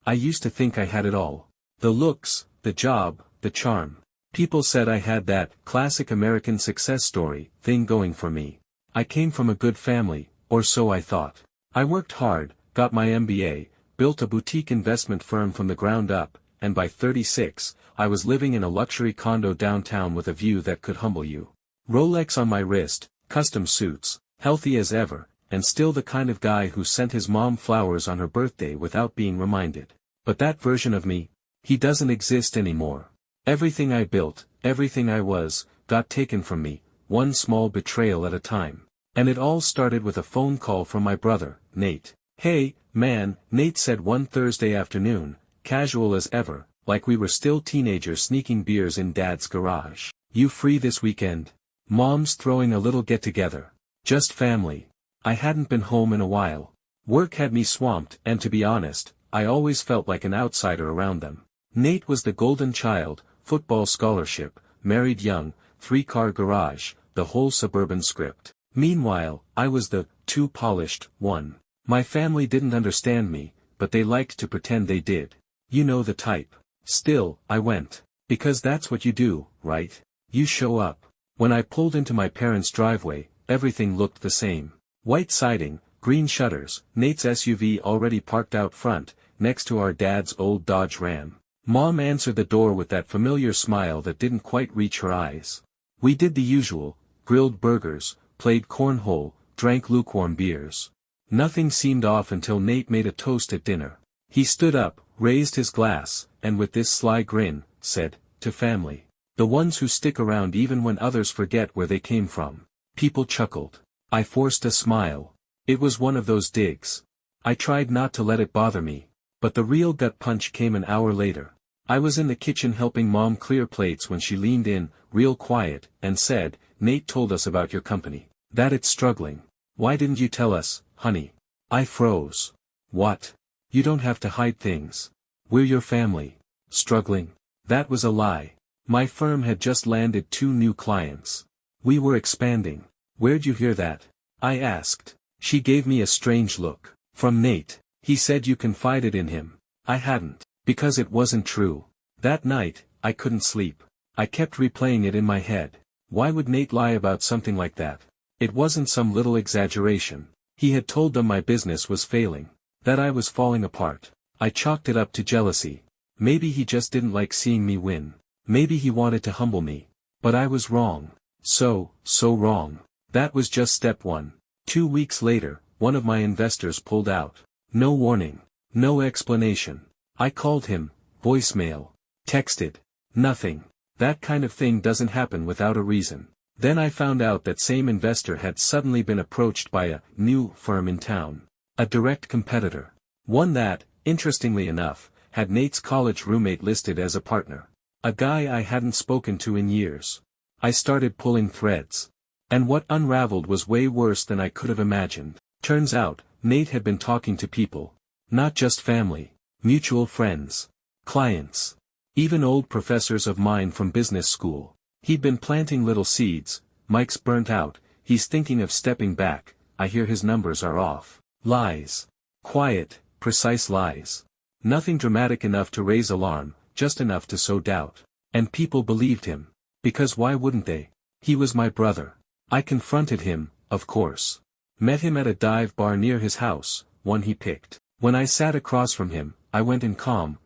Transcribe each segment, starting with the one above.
I used to think I had it all. The looks, the job, the charm. People said I had that classic American success story thing going for me. I came from a good family, or so I thought. I worked hard, got my MBA, built a boutique investment firm from the ground up, and by 36, I was living in a luxury condo downtown with a view that could humble you. Rolex on my wrist, custom suits, healthy as ever, and still the kind of guy who sent his mom flowers on her birthday without being reminded. But that version of me, he doesn't exist anymore. Everything I built, everything I was, got taken from me, one small betrayal at a time. And it all started with a phone call from my brother, Nate. "Hey, man," Nate said one Thursday afternoon, casual as ever, like we were still teenagers sneaking beers in Dad's garage. "You free this weekend? Mom's throwing a little get-together. Just family." I hadn't been home in a while. Work had me swamped, and to be honest, I always felt like an outsider around them. Nate was the golden child, football scholarship, married young, 3-car garage, the whole suburban script. Meanwhile, I was the too polished one. My family didn't understand me, but they liked to pretend they did. You know the type. Still, I went. Because that's what you do, right? You show up. When I pulled into my parents' driveway, everything looked the same. White siding, green shutters, Nate's SUV already parked out front, next to our dad's old Dodge Ram. Mom answered the door with that familiar smile that didn't quite reach her eyes. We did the usual, grilled burgers, played cornhole, drank lukewarm beers. Nothing seemed off until Nate made a toast at dinner. He stood up, raised his glass, and with this sly grin, said, "To family. The ones who stick around even when others forget where they came from." People chuckled. I forced a smile. It was one of those digs. I tried not to let it bother me. But the real gut punch came an hour later. I was in the kitchen helping Mom clear plates when she leaned in, real quiet, and said, "Nate told us about your company. That it's struggling. Why didn't you tell us, honey?" I froze. "What? You don't have to hide things. We're your family." Struggling? That was a lie. My firm had just landed 2 new clients. We were expanding. "Where'd you hear that?" I asked. She gave me a strange look. "From Nate. He said you confided in him." I hadn't. Because it wasn't true. That night, I couldn't sleep. I kept replaying it in my head. Why would Nate lie about something like that? It wasn't some little exaggeration. He had told them my business was failing. That I was falling apart. I chalked it up to jealousy. Maybe he just didn't like seeing me win. Maybe he wanted to humble me. But I was wrong. So wrong. That was just step 1. 2 weeks later, one of my investors pulled out. No warning. No explanation. I called him, voicemail, texted, nothing. That kind of thing doesn't happen without a reason. Then I found out that same investor had suddenly been approached by a new firm in town. A direct competitor. One that, interestingly enough, had Nate's college roommate listed as a partner. A guy I hadn't spoken to in years. I started pulling threads. And what unraveled was way worse than I could have imagined. Turns out, Nate had been talking to people. Not just family. Mutual friends. Clients. Even old professors of mine from business school. He'd been planting little seeds. "Mike's burnt out, he's thinking of stepping back, I hear his numbers are off." Lies. Quiet, precise lies. Nothing dramatic enough to raise alarm, just enough to sow doubt. And people believed him. Because why wouldn't they? He was my brother. I confronted him, of course. Met him at a dive bar near his house, one he picked. When I sat across from him, I went in calm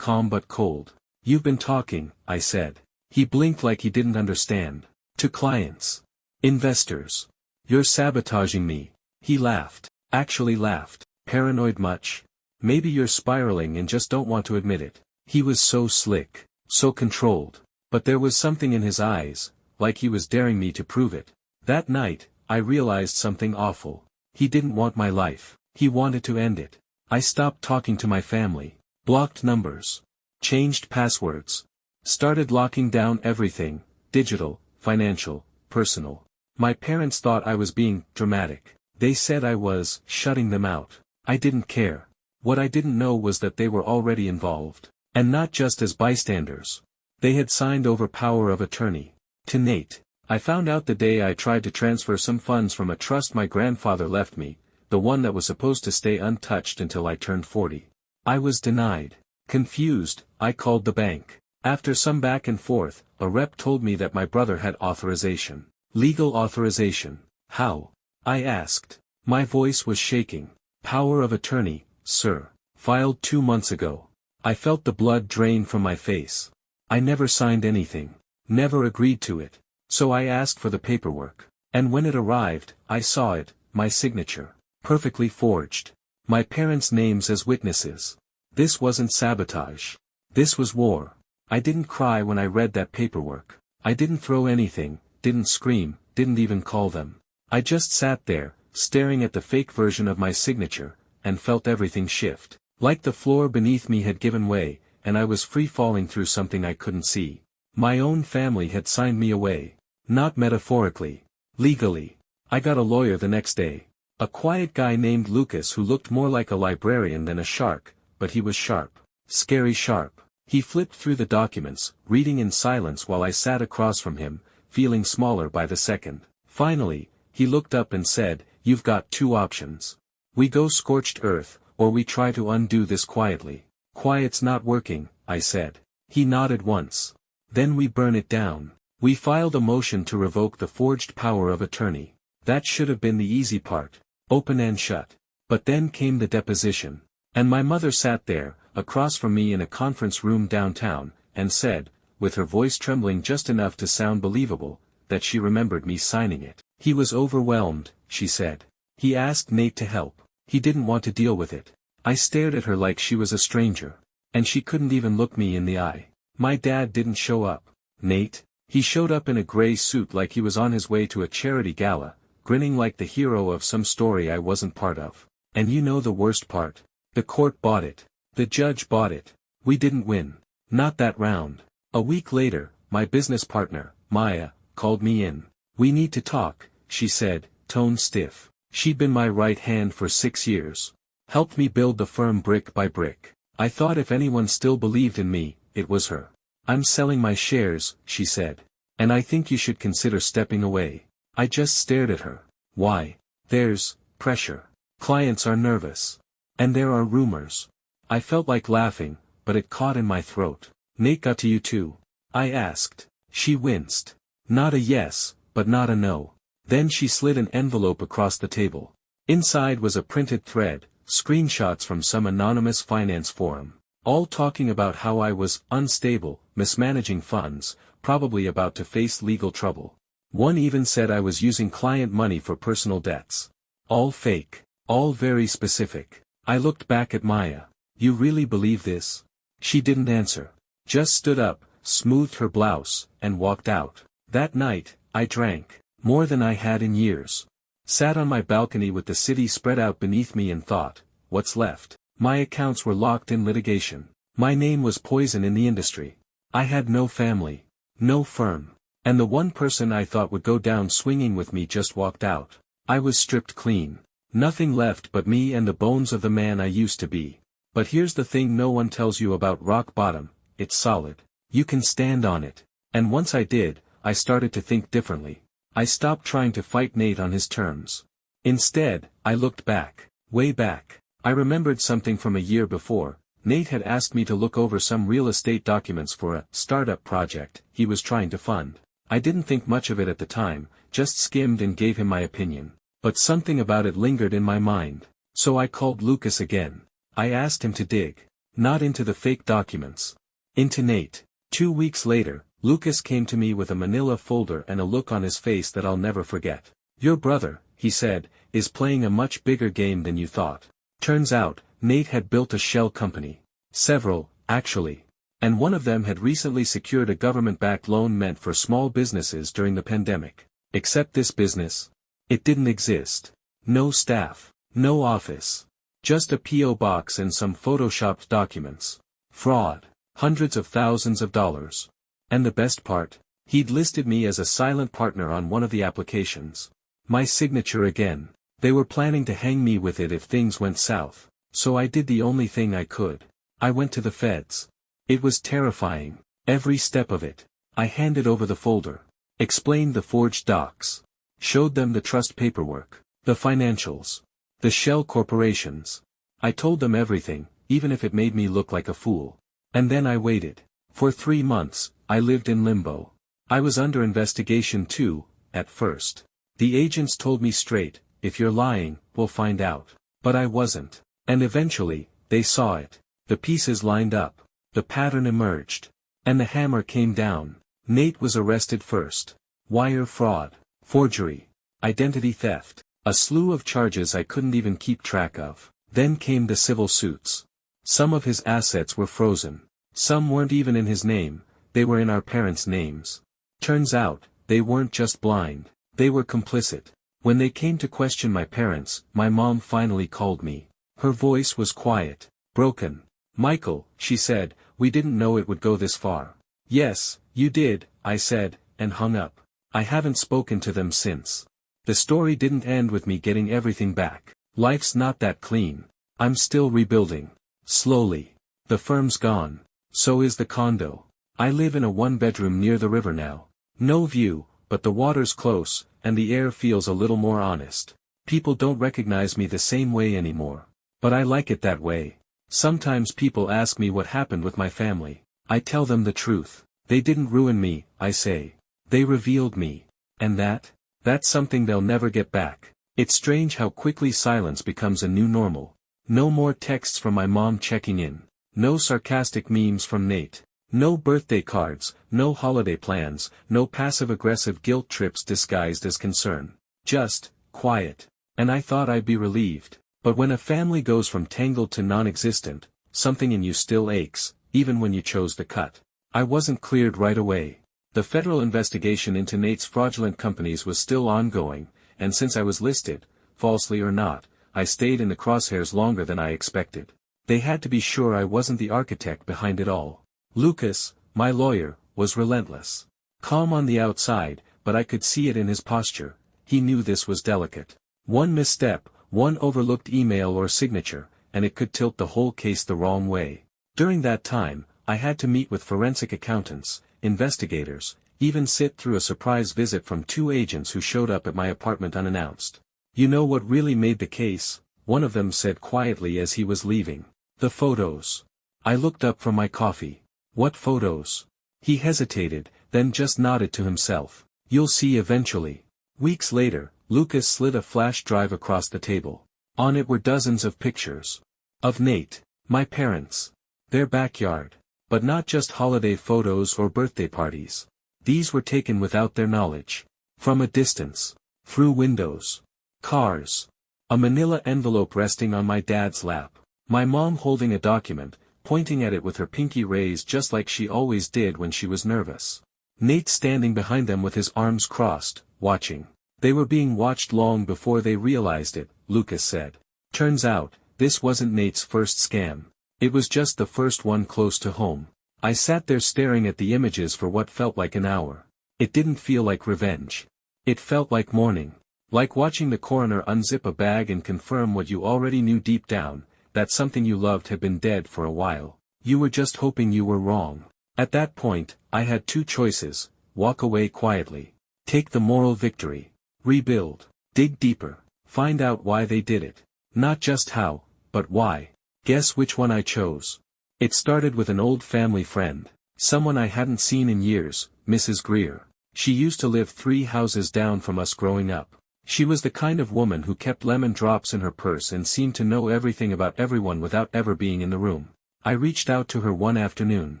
but cold. "You've been talking," I said. He blinked like he didn't understand. "To clients. Investors. You're sabotaging me." He laughed. Actually laughed. "Paranoid much? Maybe you're spiraling and just don't want to admit it." He was so slick. So controlled. But there was something in his eyes, like he was daring me to prove it. That night, I realized something awful. He didn't want my life. He wanted to end it. I stopped talking to my family. Blocked numbers. Changed passwords. Started locking down everything, digital, financial, personal. My parents thought I was being dramatic. They said I was shutting them out. I didn't care. What I didn't know was that they were already involved. And not just as bystanders. They had signed over power of attorney. To Nate. I found out the day I tried to transfer some funds from a trust my grandfather left me, the one that was supposed to stay untouched until I turned 40. I was denied. Confused, I called the bank. After some back and forth, a rep told me that my brother had authorization. Legal authorization. How? I asked. My voice was shaking. Power of attorney, sir. Filed 2 months ago. I felt the blood drain from my face. I never signed anything. Never agreed to it. So I asked for the paperwork. And when it arrived, I saw it, my signature. Perfectly forged. My parents' names as witnesses. This wasn't sabotage. This was war. I didn't cry when I read that paperwork. I didn't throw anything, didn't scream, didn't even call them. I just sat there, staring at the fake version of my signature, and felt everything shift. Like the floor beneath me had given way, and I was free falling through something I couldn't see. My own family had signed me away. Not metaphorically. Legally. I got a lawyer the next day. A quiet guy named Lucas who looked more like a librarian than a shark, but he was sharp. Scary sharp. He flipped through the documents, reading in silence while I sat across from him, feeling smaller by the second. Finally, he looked up and said, "You've got 2 options. We go scorched earth, or we try to undo this quietly." "Quiet's not working," I said. He nodded once. "Then we burn it down." We filed a motion to revoke the forged power of attorney. That should have been the easy part. Open and shut. But then came the deposition. And my mother sat there, across from me in a conference room downtown, and said, with her voice trembling just enough to sound believable, that she remembered me signing it. "He was overwhelmed," she said. "He asked Nate to help. He didn't want to deal with it." I stared at her like she was a stranger. And she couldn't even look me in the eye. My dad didn't show up. Nate? He showed up in a gray suit like he was on his way to a charity gala, grinning like the hero of some story I wasn't part of. And you know the worst part? The court bought it. The judge bought it. We didn't win. Not that round. A week later, my business partner, Maya, called me in. "We need to talk," she said, tone stiff. She'd been my right hand for 6 years. Helped me build the firm brick by brick. I thought if anyone still believed in me, it was her. "I'm selling my shares," she said. "And I think you should consider stepping away." I just stared at her. "Why?" "There's pressure. Clients are nervous. And there are rumors." I felt like laughing, but it caught in my throat. "Nate got to you too?" I asked. She winced. Not a yes, but not a no. Then she slid an envelope across the table. Inside was a printed thread, screenshots from some anonymous finance forum. All talking about how I was unstable, mismanaging funds, probably about to face legal trouble. One even said I was using client money for personal debts. All fake. All very specific. I looked back at Maya. "You really believe this?" She didn't answer. Just stood up, smoothed her blouse, and walked out. That night, I drank. More than I had in years. Sat on my balcony with the city spread out beneath me and thought, what's left? My accounts were locked in litigation. My name was poison in the industry. I had no family. No firm. And the one person I thought would go down swinging with me just walked out. I was stripped clean. Nothing left but me and the bones of the man I used to be. But here's the thing no one tells you about rock bottom, it's solid. You can stand on it. And once I did, I started to think differently. I stopped trying to fight Nate on his terms. Instead, I looked back. Way back. I remembered something from a year before. Nate had asked me to look over some real estate documents for a startup project he was trying to fund. I didn't think much of it at the time, just skimmed and gave him my opinion. But something about it lingered in my mind. So I called Lucas again. I asked him to dig. Not into the fake documents. Into Nate. 2 weeks later, Lucas came to me with a manila folder and a look on his face that I'll never forget. "Your brother," he said, "is playing a much bigger game than you thought." Turns out, Nate had built a shell company. Several, actually. And one of them had recently secured a government-backed loan meant for small businesses during the pandemic. Except this business. It didn't exist. No staff. No office. Just a P.O. box and some photoshopped documents. Fraud. Hundreds of thousands of dollars. And the best part? He'd listed me as a silent partner on one of the applications. My signature again. They were planning to hang me with it if things went south. So I did the only thing I could. I went to the feds. It was terrifying. Every step of it. I handed over the folder. Explained the forged docs. Showed them the trust paperwork. The financials. The shell corporations. I told them everything, even if it made me look like a fool. And then I waited. For 3 months, I lived in limbo. I was under investigation too, at first. The agents told me straight, if you're lying, we'll find out. But I wasn't. And eventually, they saw it. The pieces lined up. The pattern emerged. And the hammer came down. Nate was arrested first. Wire fraud. Forgery. Identity theft. A slew of charges I couldn't even keep track of. Then came the civil suits. Some of his assets were frozen. Some weren't even in his name, they were in our parents' names. Turns out, they weren't just blind, they were complicit. When they came to question my parents, my mom finally called me. Her voice was quiet, broken. "Michael," she said, "we didn't know it would go this far." "Yes, you did," I said, and hung up. I haven't spoken to them since. The story didn't end with me getting everything back. Life's not that clean. I'm still rebuilding. Slowly. The firm's gone. So is the condo. I live in a 1-bedroom near the river now. No view, but the water's close, and the air feels a little more honest. People don't recognize me the same way anymore. But I like it that way. Sometimes people ask me what happened with my family. I tell them the truth. They didn't ruin me, I say. They revealed me. And that's something they'll never get back. It's strange how quickly silence becomes a new normal. No more texts from my mom checking in. No sarcastic memes from Nate. No birthday cards, no holiday plans, no passive-aggressive guilt trips disguised as concern. Just, quiet. And I thought I'd be relieved. But when a family goes from tangled to non-existent, something in you still aches, even when you chose the cut. I wasn't cleared right away. The federal investigation into Nate's fraudulent companies was still ongoing, and since I was listed, falsely or not, I stayed in the crosshairs longer than I expected. They had to be sure I wasn't the architect behind it all. Lucas, my lawyer, was relentless. Calm on the outside, but I could see it in his posture. He knew this was delicate. One misstep, one overlooked email or signature, and it could tilt the whole case the wrong way. During that time, I had to meet with forensic accountants, investigators, even sit through a surprise visit from 2 agents who showed up at my apartment unannounced. "You know what really made the case?" one of them said quietly as he was leaving. "The photos." I looked up from my coffee. "What photos?" He hesitated, then just nodded to himself. "You'll see eventually." Weeks later, Lucas slid a flash drive across the table. On it were dozens of pictures. Of Nate, my parents, their backyard. But not just holiday photos or birthday parties. These were taken without their knowledge. From a distance. Through windows. Cars. A manila envelope resting on my dad's lap. My mom holding a document, pointing at it with her pinky raised just like she always did when she was nervous. Nate standing behind them with his arms crossed, watching. They were being watched long before they realized it, Lucas said. Turns out, this wasn't Nate's first scam. It was just the first one close to home. I sat there staring at the images for what felt like an hour. It didn't feel like revenge. It felt like mourning. Like watching the coroner unzip a bag and confirm what you already knew deep down, that something you loved had been dead for a while. You were just hoping you were wrong. At that point, I had 2 choices: walk away quietly. Take the moral victory. Rebuild. Dig deeper. Find out why they did it. Not just how, but why. Guess which one I chose? It started with an old family friend. Someone I hadn't seen in years, Mrs. Greer. She used to live 3 houses down from us growing up. She was the kind of woman who kept lemon drops in her purse and seemed to know everything about everyone without ever being in the room. I reached out to her one afternoon.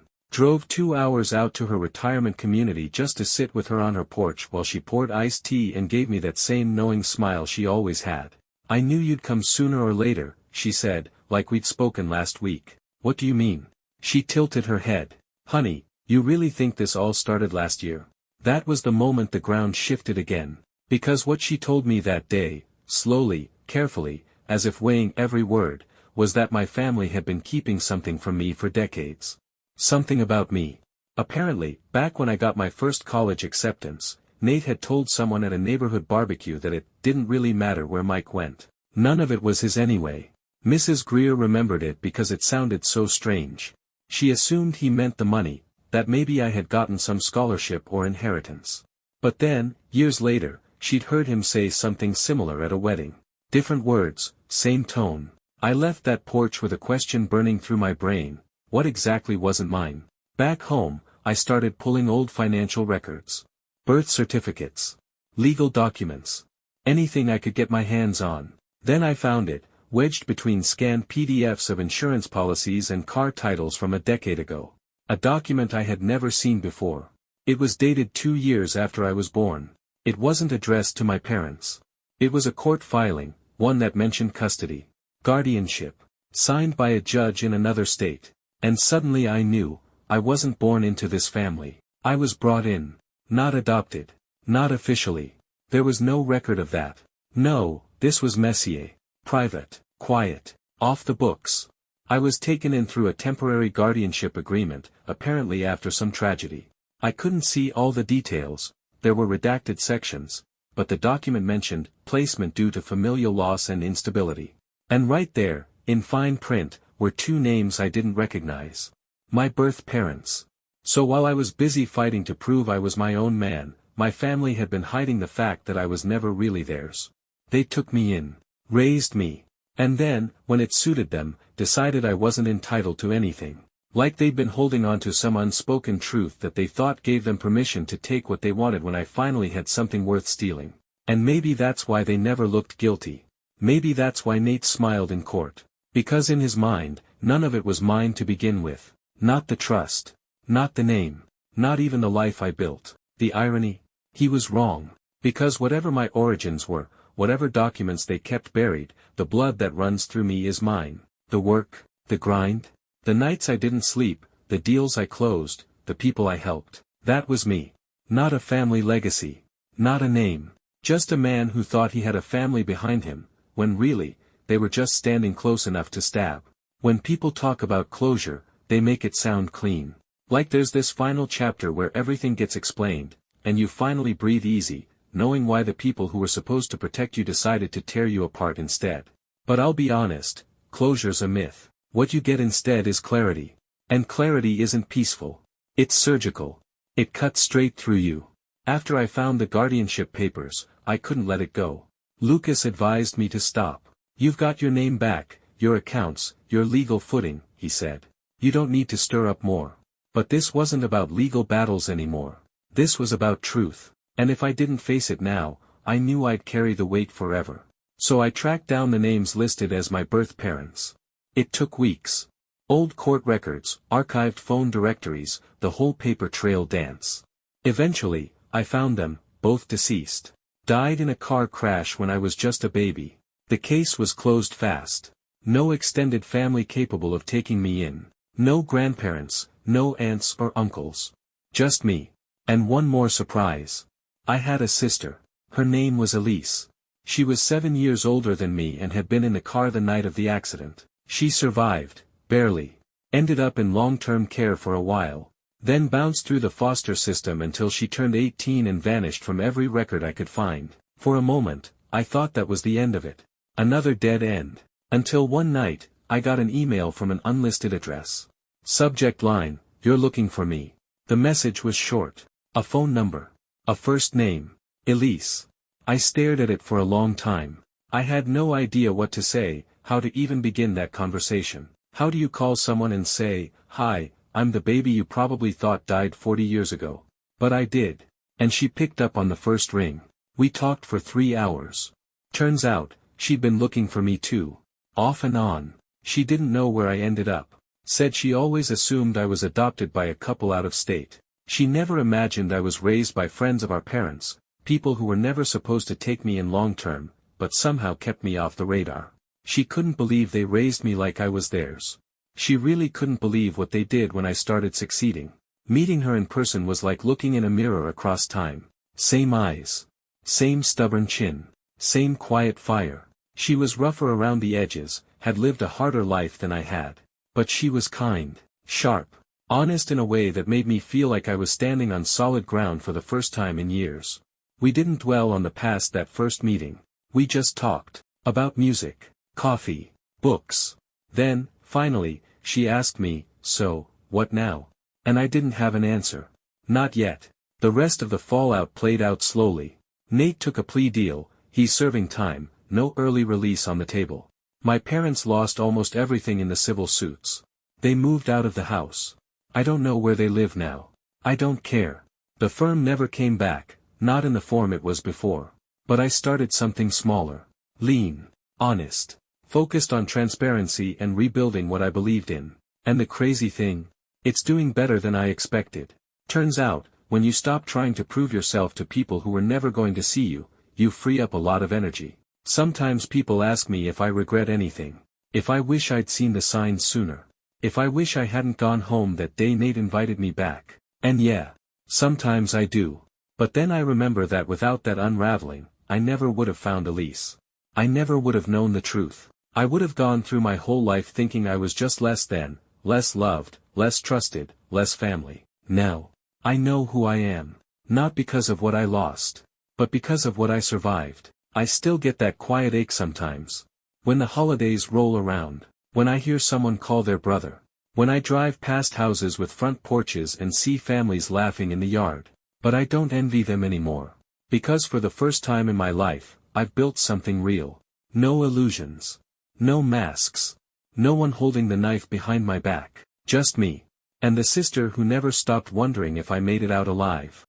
Drove 2 hours out to her retirement community just to sit with her on her porch while she poured iced tea and gave me that same knowing smile she always had. "I knew you'd come sooner or later," she said, like we'd spoken last week. "What do you mean?" She tilted her head. "Honey, you really think this all started last year?" That was the moment the ground shifted again. Because what she told me that day, slowly, carefully, as if weighing every word, was that my family had been keeping something from me for decades. Something about me. Apparently, back when I got my first college acceptance, Nate had told someone at a neighborhood barbecue that it didn't really matter where Mike went. None of it was his anyway. Mrs. Greer remembered it because it sounded so strange. She assumed he meant the money, that maybe I had gotten some scholarship or inheritance. But then, years later, she'd heard him say something similar at a wedding. Different words, same tone. I left that porch with a question burning through my brain. what exactly wasn't mine? Back home, I started pulling old financial records. Birth certificates. Legal documents. Anything I could get my hands on. Then I found it, wedged between scanned PDFs of insurance policies and car titles from a decade ago. A document I had never seen before. It was dated 2 years after I was born. It wasn't addressed to my parents. It was a court filing, one that mentioned custody, guardianship, signed by a judge in another state. And suddenly I knew, I wasn't born into this family. I was brought in. Not adopted. Not officially. There was no record of that. No, this was messier. Private, quiet, off the books. I was taken in through a temporary guardianship agreement, apparently after some tragedy. I couldn't see all the details, there were redacted sections, but the document mentioned placement due to familial loss and instability. And right there, in fine print, were 2 names I didn't recognize. My birth parents. So while I was busy fighting to prove I was my own man, my family had been hiding the fact that I was never really theirs. They took me in, raised me, and then, when it suited them, decided I wasn't entitled to anything. Like they'd been holding on to some unspoken truth that they thought gave them permission to take what they wanted when I finally had something worth stealing. And maybe that's why they never looked guilty. Maybe that's why Nate smiled in court. Because in his mind, none of it was mine to begin with. Not the trust. Not the name. Not even the life I built. The irony? He was wrong. Because whatever my origins were, whatever documents they kept buried, the blood that runs through me is mine. The work, the grind, the nights I didn't sleep, the deals I closed, the people I helped. That was me. Not a family legacy. Not a name. Just a man who thought he had a family behind him, when really, they were just standing close enough to stab. When people talk about closure, they make it sound clean. Like there's this final chapter where everything gets explained, and you finally breathe easy, knowing why the people who were supposed to protect you decided to tear you apart instead. But I'll be honest, closure's a myth. What you get instead is clarity. And clarity isn't peaceful. It's surgical. It cuts straight through you. After I found the guardianship papers, I couldn't let it go. Lucas advised me to stop. You've got your name back, your accounts, your legal footing, he said. You don't need to stir up more. But this wasn't about legal battles anymore. This was about truth. And if I didn't face it now, I knew I'd carry the weight forever. So I tracked down the names listed as my birth parents. It took weeks. Old court records, archived phone directories, the whole paper trail dance. Eventually, I found them, both deceased. Died in a car crash when I was just a baby. The case was closed fast. No extended family capable of taking me in. No grandparents, no aunts or uncles. Just me. And one more surprise. I had a sister. Her name was Elise. She was 7 years older than me and had been in the car the night of the accident. She survived, barely. Ended up in long-term care for a while. Then bounced through the foster system until she turned 18 and vanished from every record I could find. For a moment, I thought that was the end of it. Another dead end. Until one night, I got an email from an unlisted address. Subject line, "You're looking for me." The message was short. A phone number. A first name. Elise. I stared at it for a long time. I had no idea what to say, how to even begin that conversation. How do you call someone and say, "Hi, I'm the baby you probably thought died 40 years ago." But I did. And she picked up on the first ring. We talked for 3 hours. Turns out, she'd been looking for me too. Off and on. She didn't know where I ended up. Said she always assumed I was adopted by a couple out of state. She never imagined I was raised by friends of our parents, people who were never supposed to take me in long term, but somehow kept me off the radar. She couldn't believe they raised me like I was theirs. She really couldn't believe what they did when I started succeeding. Meeting her in person was like looking in a mirror across time. Same eyes. Same stubborn chin. Same quiet fire. She was rougher around the edges, had lived a harder life than I had. But she was kind, sharp, honest in a way that made me feel like I was standing on solid ground for the first time in years. We didn't dwell on the past that first meeting. We just talked. About music, coffee, books. Then, finally, she asked me, "So, what now?" And I didn't have an answer. Not yet. The rest of the fallout played out slowly. Nate took a plea deal, he's serving time, no early release on the table. My parents lost almost everything in the civil suits. They moved out of the house. I don't know where they live now. I don't care. The firm never came back, not in the form it was before. But I started something smaller. Lean. Honest. Focused on transparency and rebuilding what I believed in. And the crazy thing? It's doing better than I expected. Turns out, when you stop trying to prove yourself to people who were never going to see you, you free up a lot of energy. Sometimes people ask me if I regret anything. If I wish I'd seen the signs sooner. If I wish I hadn't gone home that day Nate invited me back. And yeah. Sometimes I do. But then I remember that without that unraveling, I never would have found Elise. I never would have known the truth. I would have gone through my whole life thinking I was just less than, less loved, less trusted, less family. Now, I know who I am. Not because of what I lost. But because of what I survived. I still get that quiet ache sometimes. When the holidays roll around. When I hear someone call their brother. When I drive past houses with front porches and see families laughing in the yard. But I don't envy them anymore. Because for the first time in my life, I've built something real. No illusions. No masks. No one holding the knife behind my back. Just me. And the sister who never stopped wondering if I made it out alive.